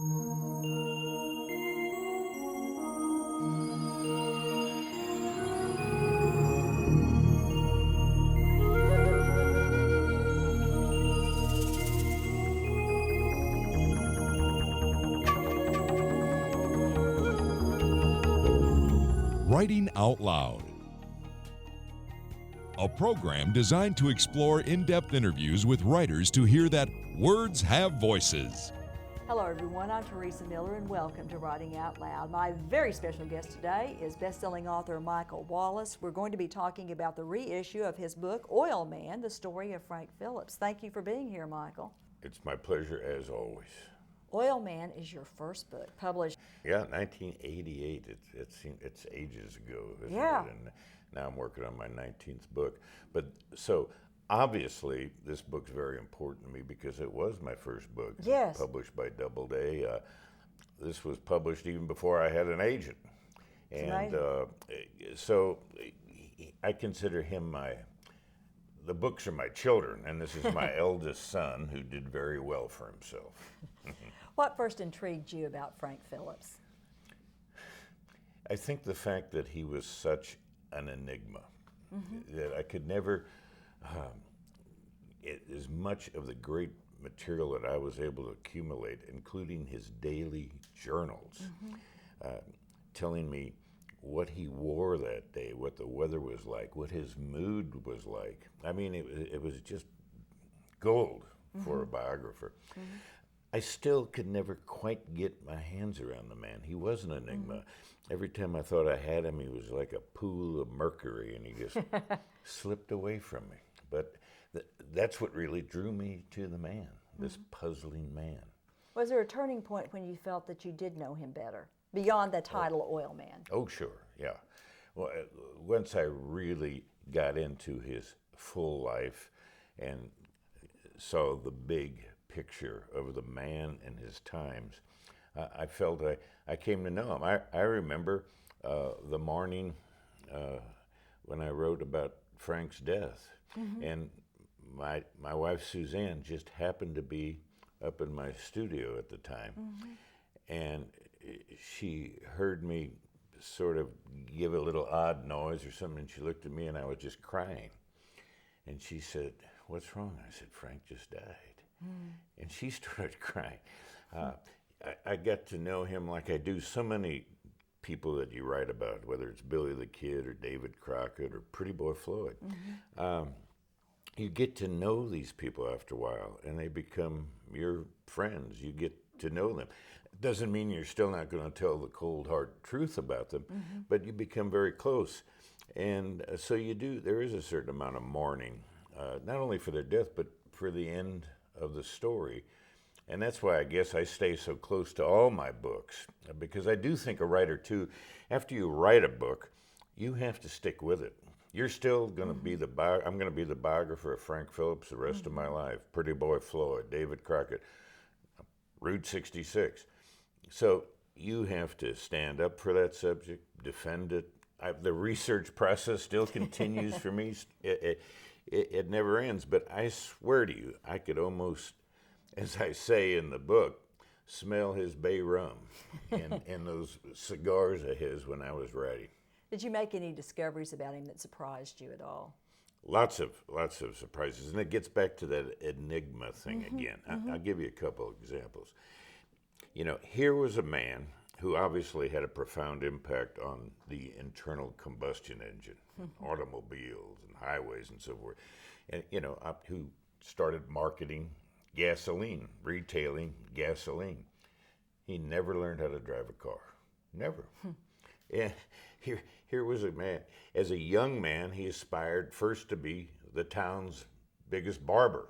Writing Out Loud, a program designed to explore in-depth interviews with writers to hear that words have voices. Hello everyone, I'm Teresa Miller and welcome to Writing Out Loud. My very special guest today is best-selling author Michael Wallis. We're going to be talking about the reissue of his book, Oil Man, the story of Frank Phillips. Thank you for being here, Michael. It's my pleasure as always. Oil Man is your first book, published. Yeah, 1988. It's ages ago, isn't Yeah. it? And now I'm working on my 19th book. But so obviously this book's very important to me because it was my first book. Yes. Published by Doubleday. This was published even before I had an agent. And so I consider him the books are my children, and this is my eldest son who did very well for himself. What first intrigued you about Frank Phillips? I think the fact that he was such an enigma, that I could never, as much of the great material that I was able to accumulate, including his daily journals, telling me what he wore that day, what the weather was like, what his mood was like. I mean, it was just gold for a biographer. I still could never quite get my hands around the man. He was an enigma. Every time I thought I had him, he was like a pool of mercury, and he just slipped away from me. But that's what really drew me to the man, this puzzling man. Was there a turning point when you felt that you did know him better, beyond the title Oil Man? Oh, sure, yeah. Well, once I really got into his full life and saw the big picture of the man and his times, I felt I came to know him. I remember the morning when I wrote about Frank's death, and my wife Suzanne just happened to be up in my studio at the time, and she heard me sort of give a little odd noise or something, and she looked at me and I was just crying, and she said, "What's wrong?" I said, "Frank just died." And she started crying. I got to know him like I do so many people that you write about, whether it's Billy the Kid or David Crockett or Pretty Boy Floyd. You get to know these people after a while, and they become your friends. You get to know them. It doesn't mean you're still not going to tell the cold hard truth about them, but you become very close. And so you do, there is a certain amount of mourning, not only for their death, but for the end of the story. And that's why I guess I stay so close to all my books, because I do think a writer too, after you write a book, you have to stick with it. You're still going to be I'm going to be the biographer of Frank Phillips the rest of my life. Pretty Boy Floyd, David Crockett, Route 66. So you have to stand up for that subject, defend it. The research process still continues for me. It never ends, but I swear to you, I could almost, as I say in the book, smell his bay rum and those cigars of his when I was writing. Did you make any discoveries about him that surprised you at all? Lots of surprises, and it gets back to that enigma thing again. I'll give you a couple of examples. You know, here was a man who obviously had a profound impact on the internal combustion engine, automobiles and highways and so forth, and who started marketing gasoline, retailing gasoline. He never learned how to drive a car, never. And here was a man. As a young man, he aspired first to be the town's biggest barber,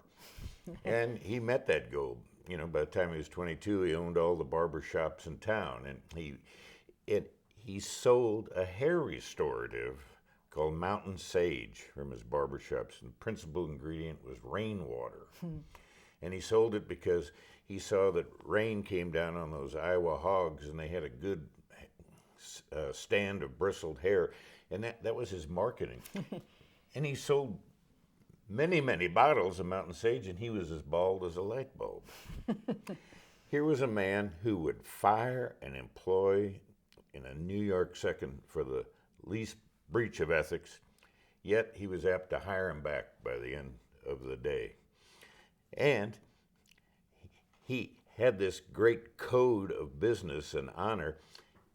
and he met that goal. You know, by the time he was 22, he owned all the barber shops in town, and he sold a hair restorative called Mountain Sage from his barber shops, and the principal ingredient was rainwater. And he sold it because he saw that rain came down on those Iowa hogs, and they had a good stand of bristled hair, and that was his marketing. And he sold many bottles of Mountain Sage, and he was as bald as a light bulb. Here was a man who would fire an employee in a New York second for the least breach of ethics, yet he was apt to hire him back by the end of the day. And he had this great code of business and honor.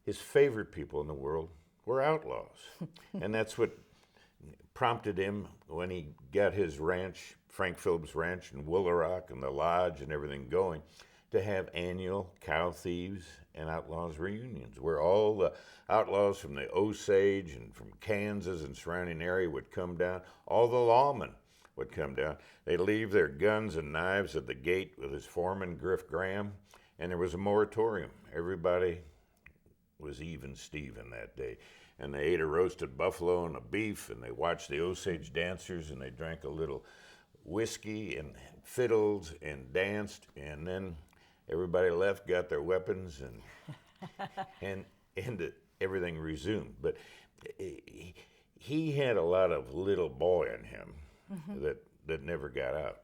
His favorite people in the world were outlaws. And that's what prompted him when he got his ranch, Frank Phillips Ranch in Woolaroc and the lodge and everything going, to have annual cow thieves and outlaws reunions where all the outlaws from the Osage and from Kansas and surrounding area would come down. All the lawmen would come down. They'd leave their guns and knives at the gate with his foreman, Griff Graham, and there was a moratorium. Everybody was even Steven that day. And they ate a roasted buffalo and a beef, and they watched the Osage dancers, and they drank a little whiskey and fiddled and danced, and then everybody left, got their weapons, and everything resumed. But he had a lot of little boy in him that never got out.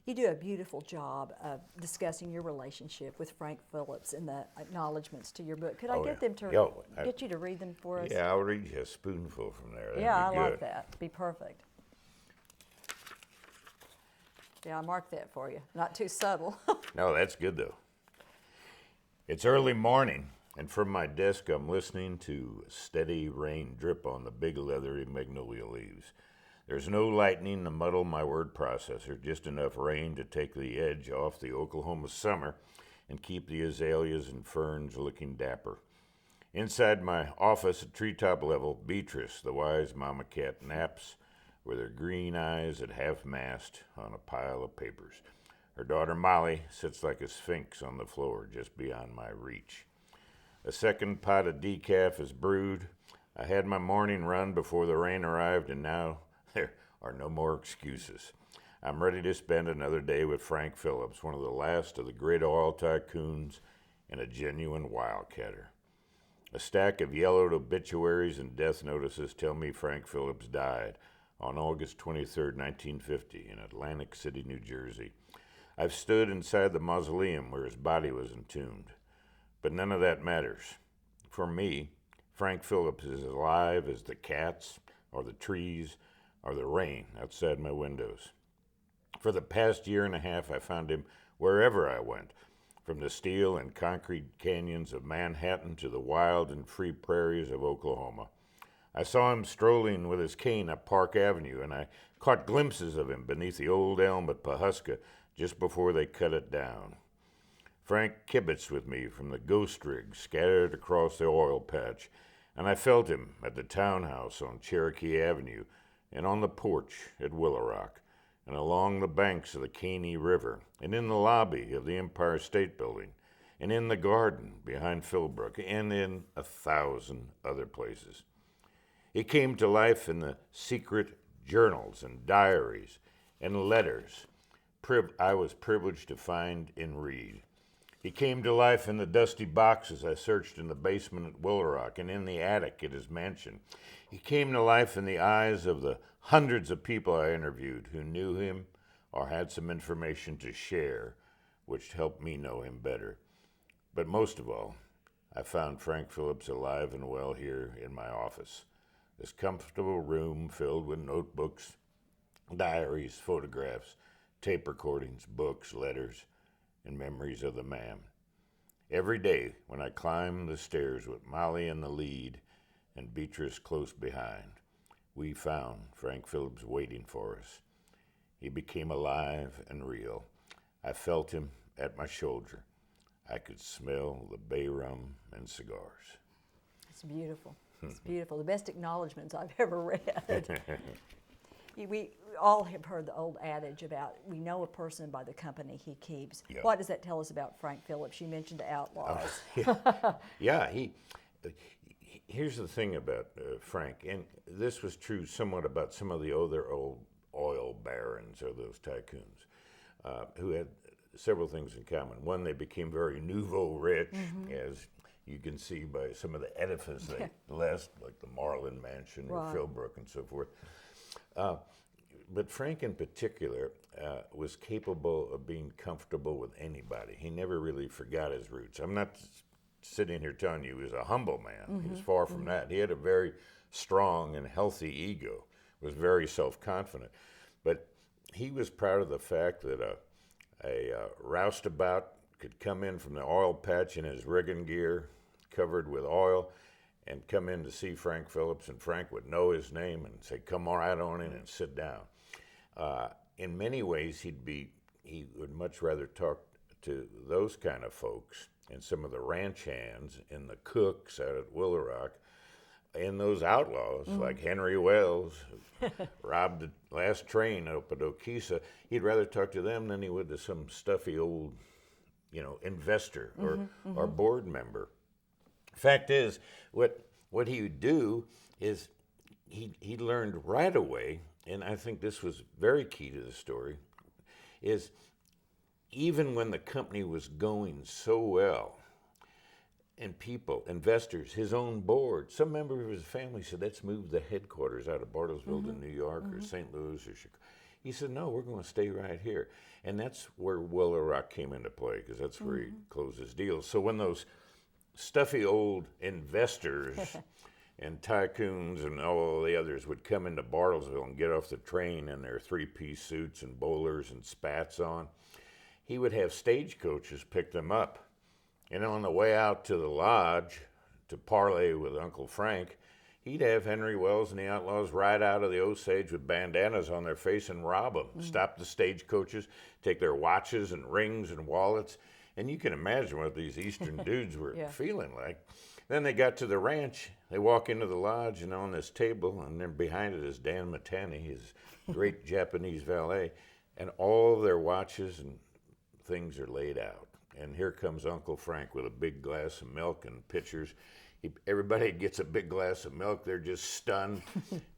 You do a beautiful job of discussing your relationship with Frank Phillips in the acknowledgments to your book. Could I get them to get you to read them for us? Yeah, I'll read you a spoonful from there. That'd I be good. like that. It'd be perfect. Yeah, I marked that for you. Not too subtle. No, that's good though. It's early morning, and from my desk I'm listening to steady rain drip on the big leathery magnolia leaves. There's no lightning to muddle my word processor, just enough rain to take the edge off the Oklahoma summer and keep the azaleas and ferns looking dapper. Inside my office at treetop level, Beatrice, the wise mama cat, naps with her green eyes at half-mast on a pile of papers. Her daughter Molly sits like a sphinx on the floor just beyond my reach. A second pot of decaf is brewed. I had my morning run before the rain arrived, and now there are no more excuses. I'm ready to spend another day with Frank Phillips, one of the last of the great oil tycoons and a genuine wildcatter. A stack of yellowed obituaries and death notices tell me Frank Phillips died on August 23, 1950, in Atlantic City, New Jersey. I've stood inside the mausoleum where his body was entombed, but none of that matters. For me, Frank Phillips is as alive as the cats or the trees or the rain outside my windows. For the past year and a half, I found him wherever I went, from the steel and concrete canyons of Manhattan to the wild and free prairies of Oklahoma. I saw him strolling with his cane up Park Avenue, and I caught glimpses of him beneath the old elm at Pawhuska just before they cut it down. Frank kibitzed with me from the ghost rig scattered across the oil patch, and I felt him at the townhouse on Cherokee Avenue and on the porch at Woolaroc, and along the banks of the Caney River, and in the lobby of the Empire State Building, and in the garden behind Philbrook, and in 1,000 other places. He came to life in the secret journals and diaries and letters I was privileged to find and read. He came to life in the dusty boxes I searched in the basement at Woolaroc and in the attic at his mansion. He came to life in the eyes of the hundreds of people I interviewed who knew him or had some information to share, which helped me know him better. But most of all, I found Frank Phillips alive and well here in my office. This comfortable room filled with notebooks, diaries, photographs, tape recordings, books, letters, and memories of the man. Every day when I climbed the stairs with Molly in the lead and Beatrice close behind, we found Frank Phillips waiting for us. He became alive and real. I felt him at my shoulder. I could smell the bay rum and cigars. It's beautiful. It's beautiful. The best acknowledgments I've ever read. We all have heard the old adage about we know a person by the company he keeps. Yeah. What does that tell us about Frank Phillips? You mentioned the outlaws. Here's the thing about Frank, and this was true somewhat about some of the other old oil barons or those tycoons who had several things in common. One, they became very nouveau rich, as you can see by some of the edifices they left, like the Marlin Mansion or Philbrook and so forth. but Frank in particular was capable of being comfortable with anybody. He never really forgot his roots. I'm not sitting here telling you he was a humble man. He was far from that. He had a very strong and healthy ego, was very self-confident. But he was proud of the fact that a roustabout could come in from the oil patch in his rigging gear, covered with oil, and come in to see Frank Phillips, and Frank would know his name and say, "Come right on in and sit down." In many ways, he would much rather talk to those kind of folks and some of the ranch hands and the cooks out at Willow Rock, and those outlaws like Henry Wells, who robbed the last train up at Okesa. He'd rather talk to them than he would to some stuffy old, investor or board member. Fact is, what he would do is he learned right away, and I think this was very key to the story, is even when the company was going so well, and people, investors, his own board, some member of his family said, "Let's move the headquarters out of Bartlesville to New York or St. Louis or Chicago." He said, "No, we're going to stay right here." And that's where Willow Rock came into play, because that's where he closed his deals. So when those stuffy old investors and tycoons and all the others would come into Bartlesville and get off the train in their three-piece suits and bowlers and spats on, he would have stagecoaches pick them up. And on the way out to the lodge to parley with Uncle Frank, he'd have Henry Wells and the outlaws ride out of the Osage with bandanas on their face and rob them, stop the stagecoaches, take their watches and rings and wallets. And you can imagine what these Eastern dudes were feeling like. Then they got to the ranch. They walk into the lodge, and on this table, and then behind it is Dan Matani, his great Japanese valet, and all of their watches and things are laid out. And here comes Uncle Frank with a big glass of milk and pitchers. Everybody gets a big glass of milk. They're just stunned.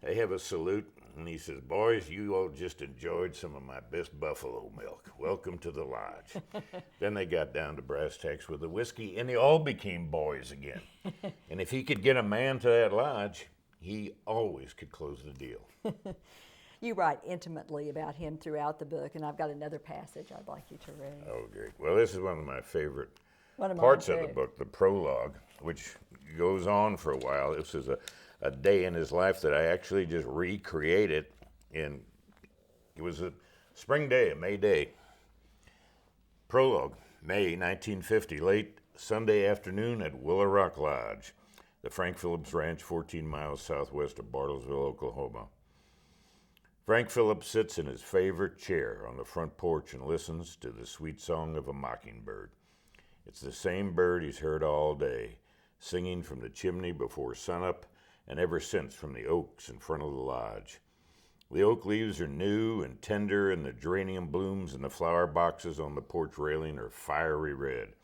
They have a salute, and he says, "Boys, you all just enjoyed some of my best buffalo milk. Welcome to the lodge." Then they got down to brass tacks with the whiskey, and they all became boys again. And if he could get a man to that lodge, he always could close the deal. You write intimately about him throughout the book, and I've got another passage I'd like you to read. Oh, great. Well, this is one of my favorite parts of the book, the prologue, which goes on for a while. This is a day in his life that I actually just recreated. It was a spring day, a May day. Prologue, May 1950, late Sunday afternoon at Willow Rock Lodge, the Frank Phillips Ranch, 14 miles southwest of Bartlesville, Oklahoma. Frank Phillips sits in his favorite chair on the front porch and listens to the sweet song of a mockingbird. It's the same bird he's heard all day, singing from the chimney before sunup and ever since from the oaks in front of the lodge. The oak leaves are new and tender, and the geranium blooms in the flower boxes on the porch railing are fiery red.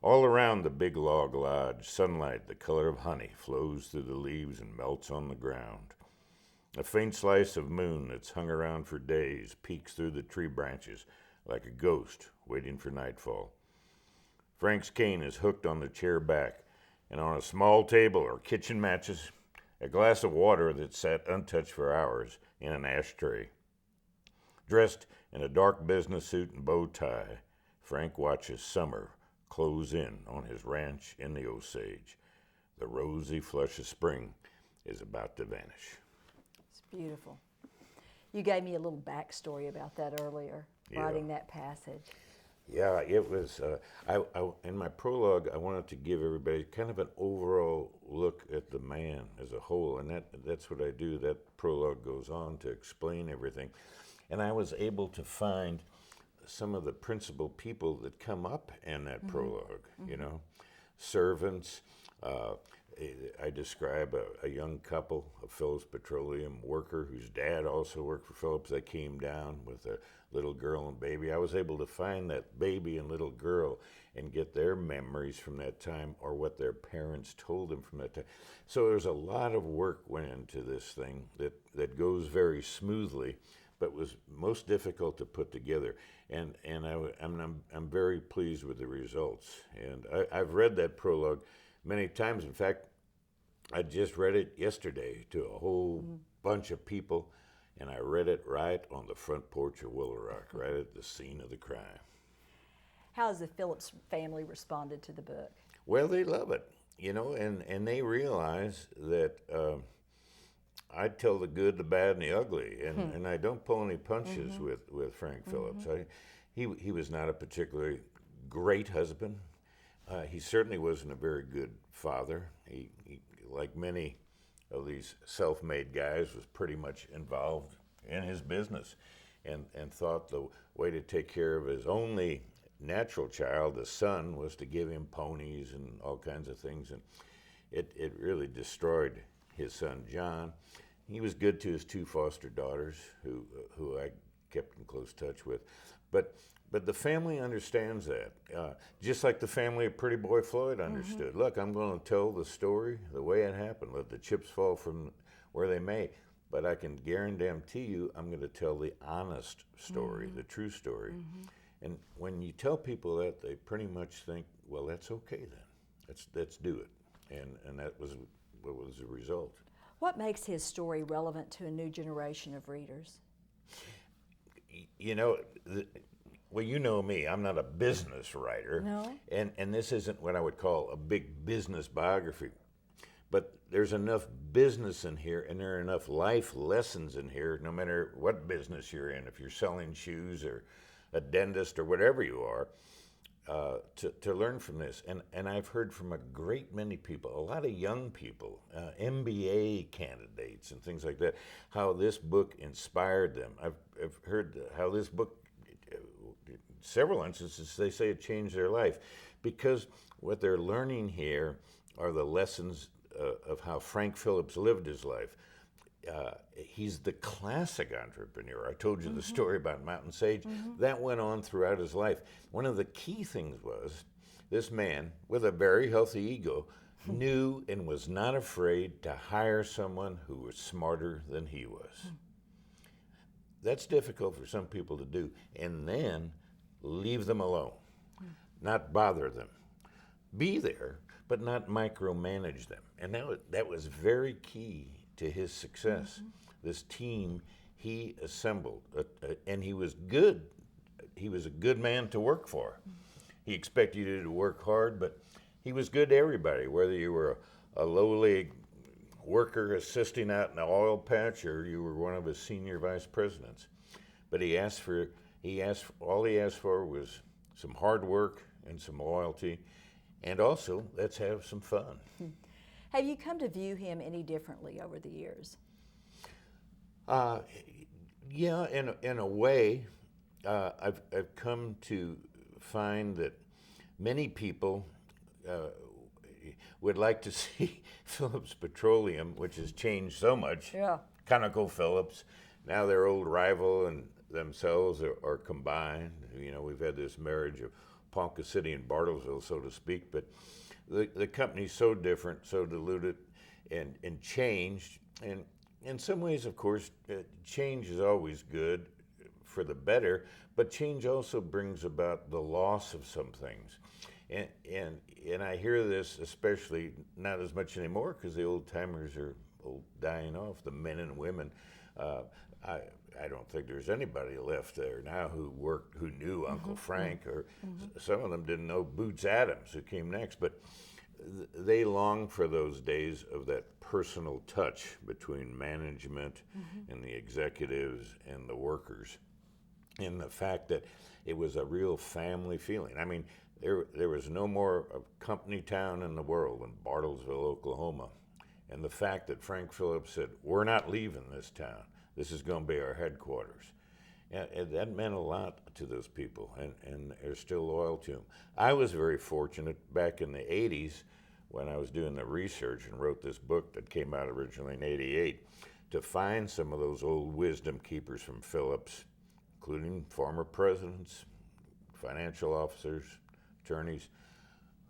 All around the big log lodge, sunlight the color of honey flows through the leaves and melts on the ground. A faint slice of moon that's hung around for days peeks through the tree branches like a ghost waiting for nightfall. Frank's cane is hooked on the chair back, and on a small table are kitchen matches, a glass of water that sat untouched for hours in an ashtray. Dressed in a dark business suit and bow tie, Frank watches summer close in on his ranch in the Osage. The rosy flush of spring is about to vanish. It's beautiful. You gave me a little backstory about that earlier, writing that passage. Yeah, it was, in my prologue, I wanted to give everybody kind of an overall look at the man as a whole, and that's what I do. That prologue goes on to explain everything. And I was able to find some of the principal people that come up in that prologue, servants. I describe a young couple, a Phillips Petroleum worker whose dad also worked for Phillips. They came down with a little girl and baby. I was able to find that baby and little girl and get their memories from that time or what their parents told them from that time. So there's a lot of work went into this thing that goes very smoothly, but was most difficult to put together. And I'm very pleased with the results. And I've read that prologue many times. In fact, I just read it yesterday to a whole bunch of people, and I read it right on the front porch of Willow Rock, right at the scene of the crime. How has the Phillips family responded to the book? Well, they love it, you know, and they realize that I tell the good, the bad, and the ugly, and I don't pull any punches with Frank Phillips. He was not a particularly great husband. He certainly wasn't a very good father. He, like many of these self-made guys, was pretty much involved in his business and thought the way to take care of his only natural child, the son, was to give him ponies and all kinds of things. And it really destroyed his son, John. He was good to his two foster daughters, who I kept in close touch with. But the family understands that, just like the family of Pretty Boy Floyd understood. Look, I'm going to tell the story the way it happened. Let the chips fall from where they may. But I can guarantee you I'm going to tell the honest story, the true story. And when you tell people that, they pretty much think, well, that's okay then. Let's do it. And that was what was the result. What makes his story relevant to a new generation of readers? You know, well, you know me, I'm not a business writer. No. And this isn't what I would call a big business biography. But there's enough business in here, and there are enough life lessons in here, no matter what business you're in, if you're selling shoes or a dentist or whatever you are, to learn from this. And I've heard from a great many people, a lot of young people, MBA candidates and things like that, how this book inspired them. I've heard how this book, several instances, they say it changed their life, because what they're learning here are the lessons of how Frank Phillips lived his life. He's the classic entrepreneur. I told you the story about Mountain Sage. That went on throughout his life. One of the key things was this man with a very healthy ego knew and was not afraid to hire someone who was smarter than he was. That's difficult for some people to do. And then leave them alone, not bother them. Be there, but not micromanage them. And that was very key to his success. This team he assembled, and he was good. He was a good man to work for. He expected you to work hard, but he was good to everybody, whether you were a lowly worker assisting out in the oil patch or you were one of his senior vice presidents. But all he asked for was some hard work and some loyalty, and also let's have some fun. Have you come to view him any differently over the years? Yeah, in a way, I've come to find that many people would like to see Phillips Petroleum, which has changed so much. Yeah. ConocoPhillips, now their old rival and themselves are combined. You know, we've had this marriage of Ponca City and Bartlesville, so to speak, but the company's so different, so diluted, and changed. And in some ways, of course, change is always good for the better, but change also brings about the loss of some things. And I hear this, especially not as much anymore because the old timers are dying off, the men and women. I don't think there's anybody left there now who knew Uncle Frank, or some of them didn't know Boots Adams, who came next. But they long for those days of that personal touch between management and the executives and the workers, and the fact that it was a real family feeling. I mean, there was no more of company town in the world than Bartlesville, Oklahoma. And the fact that Frank Phillips said, we're not leaving this town. This is going to be our headquarters. And that meant a lot to those people, and they're still loyal to him. I was very fortunate back in the 80s when I was doing the research and wrote this book that came out originally in 88 to find some of those old wisdom keepers from Phillips, including former presidents, financial officers, attorneys,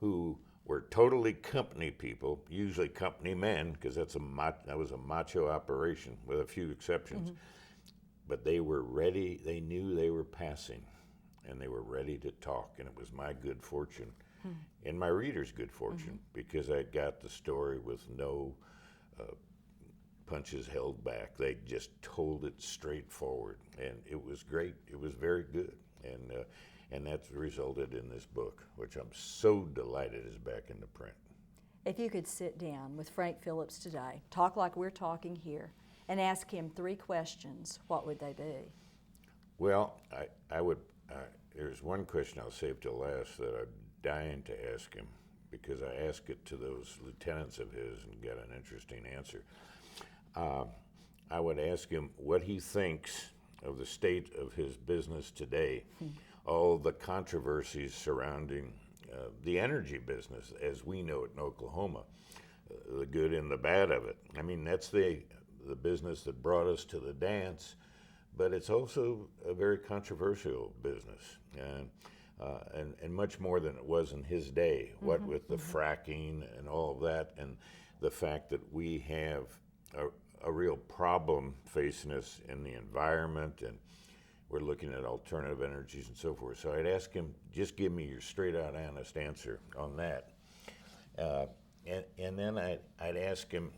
who were totally company people, usually company men, because that was a macho operation with a few exceptions. But they were ready, they knew they were passing, and they were ready to talk. And it was my good fortune, and my readers' good fortune, because I got the story with no punches held back. They just told it straightforward, and it was great. It was very good, and that's resulted in this book, which I'm so delighted is back into print. If you could sit down with Frank Phillips today, talk like we're talking here, and ask him 3 questions, what would they be? Well, I would. There's one question I'll save till last that I'm dying to ask him, because I asked it to those lieutenants of his and got an interesting answer. I would ask him what he thinks of the state of his business today, all the controversies surrounding the energy business as we know it in Oklahoma, the good and the bad of it. I mean, that's the business that brought us to the dance, but it's also a very controversial business, and much more than it was in his day. What with the fracking and all of that, and the fact that we have a real problem facing us in the environment, and we're looking at alternative energies and so forth. So I'd ask him, just give me your straight out honest answer on that. And then I'd ask him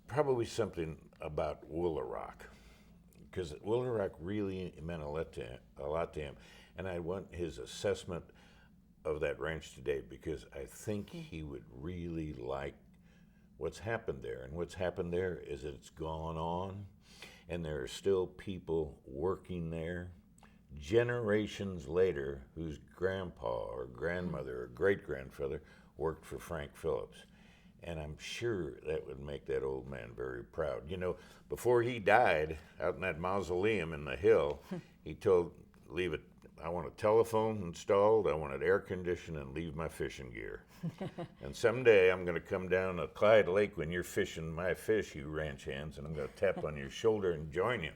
probably something about Woolaroc, because Woolaroc really meant a lot to him. And I want his assessment of that ranch today, because I think he would really like what's happened there. And what's happened there is that it's gone on, and there are still people working there generations later whose grandpa or grandmother or great-grandfather worked for Frank Phillips. And I'm sure that would make that old man very proud. You know, before he died, out in that mausoleum in the hill, he told, leave it, I want a telephone installed, I want it air conditioned, and leave my fishing gear. And someday I'm going to come down to Clyde Lake when you're fishing my fish, you ranch hands, and I'm going to tap on your shoulder and join you.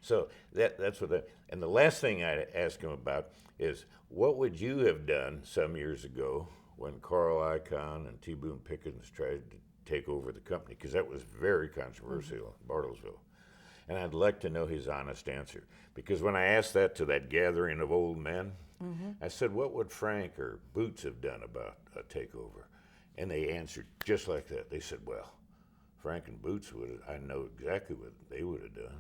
So that's what that, and the last thing I'd ask him about is, what would you have done some years ago when Carl Icahn and T. Boone Pickens tried to take over the company? Because that was very controversial in Bartlesville. And I'd like to know his honest answer. Because when I asked that to that gathering of old men, I said, what would Frank or Boots have done about a takeover? And they answered just like that. They said, well, Frank and Boots would have, I know exactly what they would have done.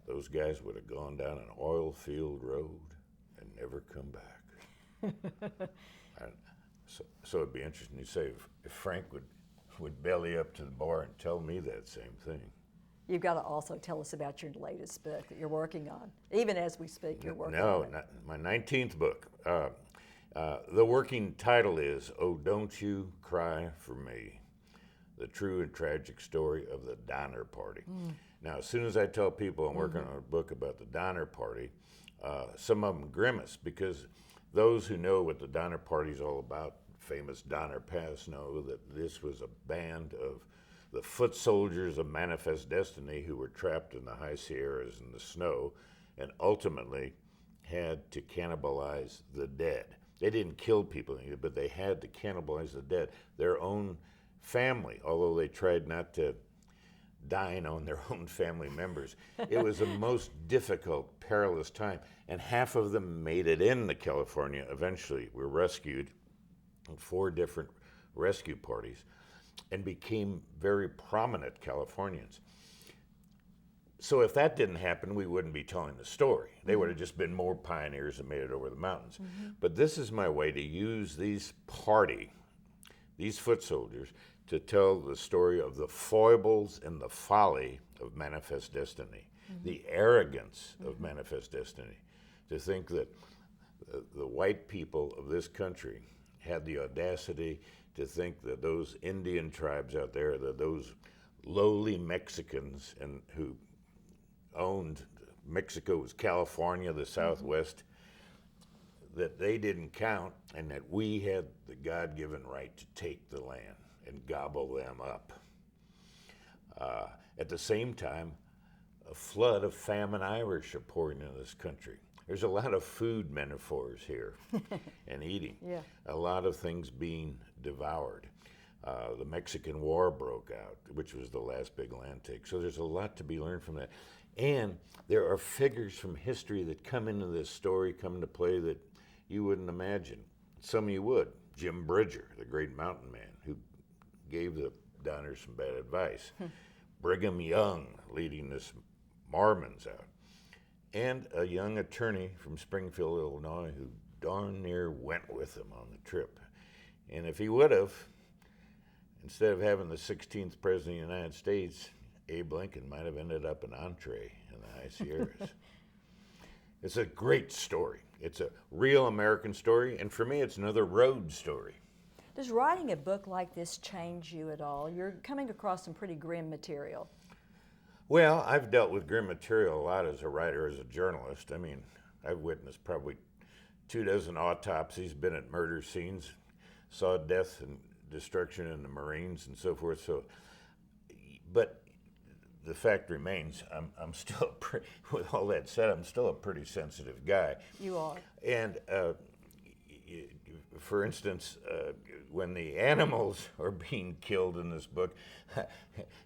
Those guys would have gone down an oil field road and never come back. So it'd be interesting to say if Frank would belly up to the bar and tell me that same thing. You've got to also tell us about your latest book that you're working on. Even as we speak, you're working on it. No, my 19th book. The working title is Oh, Don't You Cry for Me, the true and tragic story of the Donner Party. Now, as soon as I tell people I'm working on a book about the Donner Party, some of them grimace, because those who know what the Donner Party is all about, famous Donner Pass, know that this was a band of the foot soldiers of Manifest Destiny who were trapped in the high Sierras in the snow and ultimately had to cannibalize the dead. They didn't kill people, but they had to cannibalize the dead, their own family, although they tried not to dine on their own family members. It was the most difficult, perilous time, and half of them made it into California eventually, were rescued in 4 different rescue parties, and became very prominent Californians. So if that didn't happen, we wouldn't be telling the story. They would have just been more pioneers that made it over the mountains. But this is my way to use these foot soldiers, to tell the story of the foibles and the folly of Manifest Destiny, the arrogance of Manifest Destiny, to think that the white people of this country had the audacity to think that those Indian tribes out there, that those lowly Mexicans and who owned Mexico's California, the Southwest, that they didn't count, and that we had the God-given right to take the land and gobble them up. At the same time, a flood of famine Irish are pouring into this country. There's a lot of food metaphors here and eating. Yeah. A lot of things being devoured. The Mexican War broke out, which was the last big land take. So there's a lot to be learned from that. And there are figures from history that come into this story, come into play that you wouldn't imagine. Some of you would. Jim Bridger, the great mountain man, who gave the Donners some bad advice. Brigham Young leading this Mormons out, and a young attorney from Springfield, Illinois, who darn near went with him on the trip. And if he would have, instead of having the 16th president of the United States, Abe Lincoln might have ended up an entree in the High Sierras. It's a great story. It's a real American story, and for me, it's another road story. Does writing a book like this change you at all? You're coming across some pretty grim material. Well, I've dealt with grim material a lot as a writer, as a journalist. I mean, I've witnessed probably 24 autopsies, been at murder scenes, saw death and destruction in the Marines and so forth. So, but the fact remains, I'm still, with all that said, I'm still a pretty sensitive guy. You are. And for instance, when the animals are being killed in this book,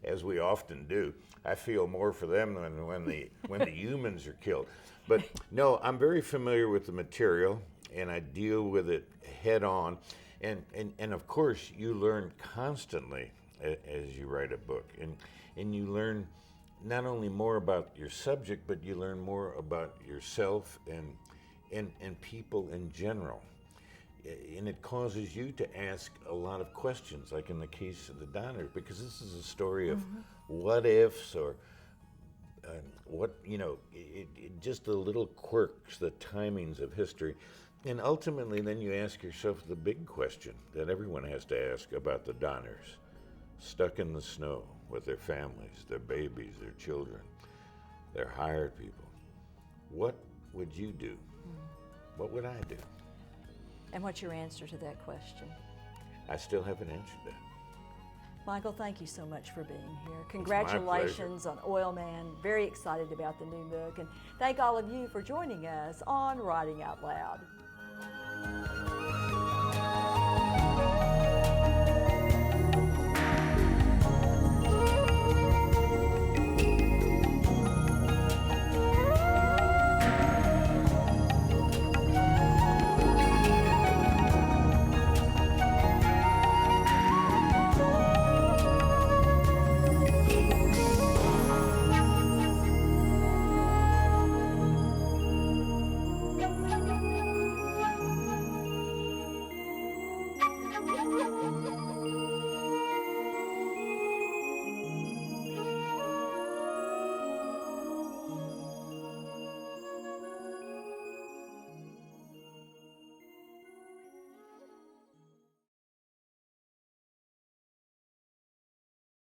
as we often do, I feel more for them than when the humans are killed. But no, I'm very familiar with the material, and I deal with it head on. And of course, you learn constantly as you write a book, and you learn not only more about your subject, but you learn more about yourself and people in general. And it causes you to ask a lot of questions, like in the case of the Donners, because this is a story of what ifs, or what, you know, just the little quirks, the timings of history. And ultimately, then you ask yourself the big question that everyone has to ask about the Donners, stuck in the snow with their families, their babies, their children, their hired people. What would you do? What would I do? And what's your answer to that question? I still haven't answered that. Michael, thank you so much for being here. Congratulations on Oil Man. Very excited about the new book. And thank all of you for joining us on Writing Out Loud.